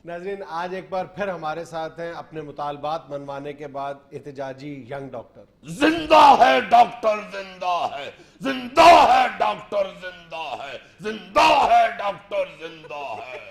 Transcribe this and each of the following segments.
ناظرین آج ایک بار پھر ہمارے ساتھ ہیں اپنے مطالبات منوانے کے بعد احتجاجی ینگ ڈاکٹر۔ زندہ ہے ڈاکٹر، زندہ ہے، زندہ ہے ڈاکٹر، زندہ ہے، زندہ ہے ڈاکٹر، زندہ ہے۔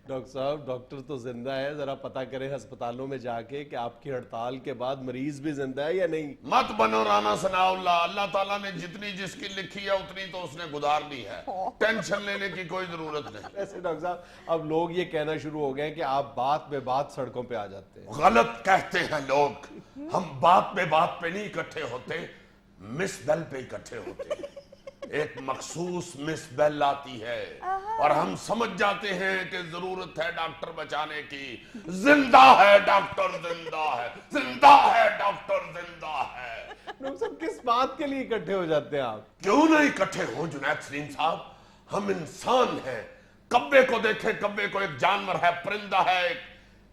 ڈاکٹر صاحب ڈاکٹر تو زندہ ہے، ذرا پتہ کریں ہسپتالوں میں جا کے کہ آپ کی ہڑتال کے بعد مریض بھی زندہ ہے یا نہیں۔ مت بنو رانا ثناء اللہ، اللہ تعالیٰ نے جتنی جس کی لکھی ہے اتنی تو اس نے گزار دی ہے، ٹینشن لینے کی کوئی ضرورت نہیں۔ ایسے ڈاکٹر صاحب اب لوگ یہ کہنا شروع ہو گئے کہ آپ بات بے بات سڑکوں پہ آ جاتے ہیں۔ غلط کہتے ہیں لوگ، ہم بات پہ نہیں اکٹھے ہوتے، مس بیل پہ اکٹھے ہوتے ہیں۔ ایک مخصوص مس بیل آتی ہے اور ہم سمجھ جاتے ہیں کہ ضرورت ہے ڈاکٹر بچانے کی۔ زندہ ہے ڈاکٹر، زندہ ہے، زندہ ہے ڈاکٹر، زندہ ہے۔ ڈاکٹر صاحب کس بات کے لیے اکٹھے ہو جاتے ہیں آپ؟ کیوں نہیں اکٹھے ہوں جنید سلیم صاحب، ہم انسان ہیں۔ کبے کو دیکھیں، کبے کو ایک جانور ہے، پرندہ ہے،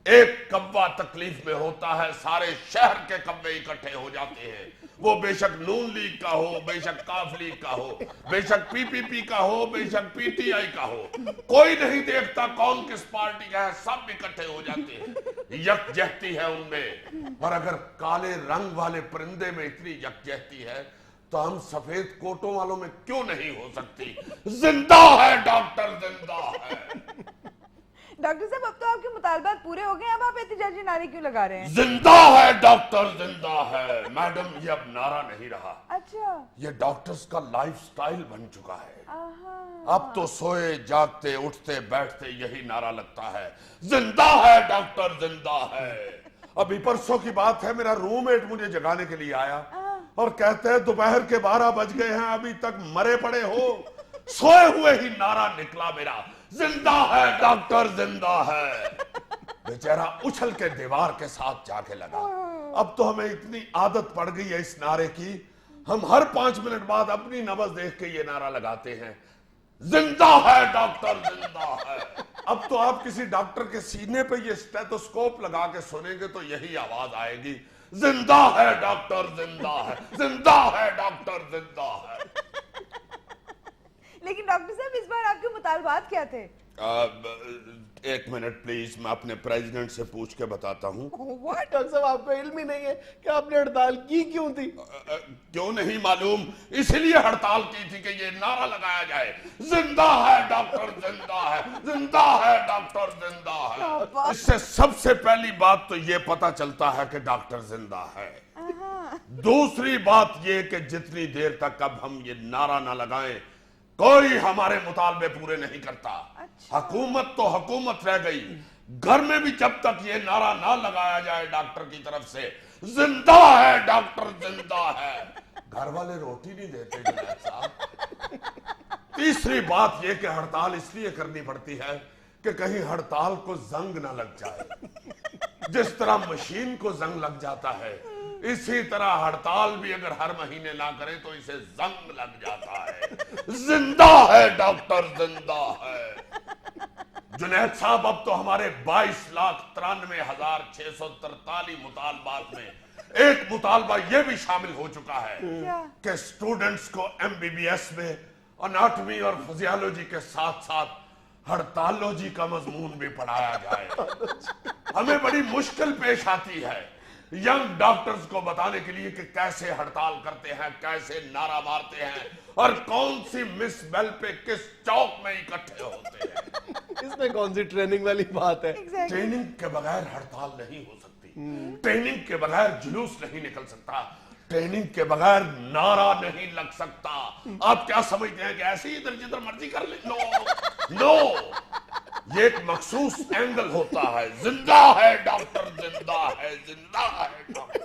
ایک کبا تکلیف میں ہوتا ہے، سارے شہر کے کبے اکٹھے ہو جاتے ہیں۔ وہ بے شک نون لیگ کا ہو، بے شک کاف لیگ کا ہو، بے شک پی پی پی کا ہو، بے شک پی ٹی آئی کا ہو، کوئی نہیں دیکھتا کون کس پارٹی کا ہے، سب اکٹھے ہو جاتے ہیں۔ یکجہتی ہے ان میں، اور اگر کالے رنگ والے پرندے میں اتنی یکجہتی ہے تو ہم سفید کوٹوں والوں میں کیوں نہیں ہو سکتی؟ زندہ ہے ڈاکٹر، زندہ ہے۔ ڈاکٹر صاحب اب تو آپ کے مطالبات پورے ہو گئے، اب آپ احتجاجی نعرے کیوں لگا رہے ہیں؟ زندہ ہے ڈاکٹر، زندہ ہے۔ میڈم یہ اب نعرہ نہیں رہا، اچھا یہ ڈاکٹرز کا لائف سٹائل بن چکا ہے۔ اب تو سوئے جاگتے اٹھتے بیٹھتے یہی نعرہ لگتا ہے، زندہ ہے ڈاکٹر، زندہ ہے۔ ابھی پرسوں کی بات ہے، میرا روم میٹ مجھے جگانے کے لیے آیا اور کہتے ہیں دوپہر کے 12 بج گئے ہیں، ابھی تک مرے پڑے ہو۔ سوئے ہوئے ہی نعرہ نکلا میرا، زندہ ہے ڈاکٹر، زندہ ہے۔ بیچارہ اچھل کے دیوار کے ساتھ جا کے لگا۔ اب تو ہمیں اتنی عادت پڑ گئی ہے اس نعرے کی، ہم ہر 5 منٹ بعد اپنی نبض دیکھ کے یہ نعرہ لگاتے ہیں، زندہ ہے ڈاکٹر، زندہ ہے۔ اب تو آپ کسی ڈاکٹر کے سینے پہ یہ اسٹیتھوسکوپ لگا کے سنیں گے تو یہی آواز آئے گی، زندہ ہے ڈاکٹر، زندہ ہے، زندہ ہے ڈاکٹر، زندہ ہے۔ لیکن ڈاکٹر صاحب اس بار آپ کے مطالبات کیا تھے؟ ایک منٹ پلیز، میں اپنے پریزیڈنٹ سے پوچھ کے بتاتا ہوں۔ ڈاکٹر صاحب آپ کو علم ہی نہیں ہے کہ آپ نے ہڑتال کی کیوں تھی؟ کیوں نہیں معلوم، اس لیے ہڑتال کی تھی کہ یہ نعرہ لگایا جائے، زندہ ہے ڈاکٹر، زندہ ہے، زندہ ہے ڈاکٹر، زندہ ہے۔ اس سے سب سے پہلی بات تو یہ پتہ چلتا ہے کہ ڈاکٹر زندہ ہے۔ دوسری بات یہ کہ جتنی دیر تک اب ہم یہ نعرہ نہ لگائیں کوئی ہمارے مطالبے پورے نہیں کرتا۔ حکومت تو حکومت رہ گئی، گھر میں بھی جب تک یہ نعرہ نہ لگایا جائے ڈاکٹر کی طرف سے، زندہ ہے ڈاکٹر، زندہ ہے، گھر والے روٹی نہیں دیتے جنید صاحب۔ تیسری بات یہ کہ ہڑتال اس لیے کرنی پڑتی ہے کہ کہیں ہڑتال کو زنگ نہ لگ جائے۔ جس طرح مشین کو زنگ لگ جاتا ہے، اسی طرح ہڑتال بھی اگر ہر مہینے نہ کرے تو اسے زنگ لگ جاتا ہے۔ زندہ ہے ڈاکٹر، زندہ ہے۔ جنید صاحب اب تو ہمارے 22,93,643 مطالبات میں ایک مطالبہ یہ بھی شامل ہو چکا ہے کہ سٹوڈنٹس کو MBBS میں اناٹمی اور فزیالوجی کے ساتھ ساتھ ہڑتالوجی کا مضمون بھی پڑھایا جائے۔ ہمیں بڑی مشکل پیش آتی ہے ینگ ڈاکٹرز کو بتانے کے لیے کہ کیسے ہڑتال کرتے ہیں، کیسے نعرہ مارتے ہیں، اور کون سی مس بیل پہ کس چوک میں اکٹھے ہوتے ہیں۔ اس میں کون سی ٹریننگ والی بات ہے؟ ٹریننگ کے بغیر ہڑتال نہیں ہو سکتی، ٹریننگ کے بغیر جلوس نہیں نکل سکتا، ٹریننگ کے بغیر نعرہ نہیں لگ سکتا۔ آپ کیا سمجھتے ہیں کہ ایسے ہی ادھر جدھر مرضی کر لیں؟ نو، یہ ایک مخصوص اینگل ہوتا ہے، زندہ ہے ڈاکٹر، زندہ ہے، زندہ ہے ڈاکٹر۔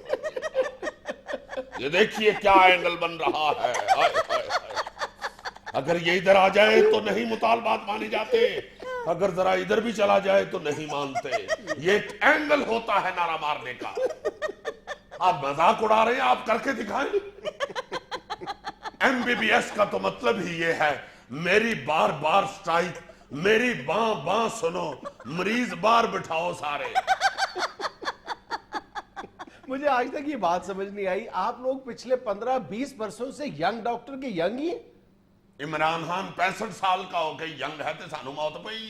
یہ دیکھیے کیا اینگل بن رہا ہے، اگر یہ ادھر آ جائے تو نہیں مطالبات مانے جاتے، اگر ذرا ادھر بھی چلا جائے تو نہیں مانتے۔ یہ ایک اینگل ہوتا ہے نعرہ مارنے کا۔ آپ مذاق اڑا رہے ہیں، آپ کر کے دکھائیں۔ MBBS کا تو مطلب ہی یہ ہے، میری بار بار سٹرائک، میری باں باں سنو، مریض بار بٹھاؤ سارے۔ مجھے آج تک یہ بات سمجھ نہیں آئی، آپ لوگ پچھلے 15-20 برسوں سے ینگ ڈاکٹر کے ینگ ہی ہیں؟ عمران خان 65 سال کا ہو کے ینگ ہے تے سانو موت پئی۔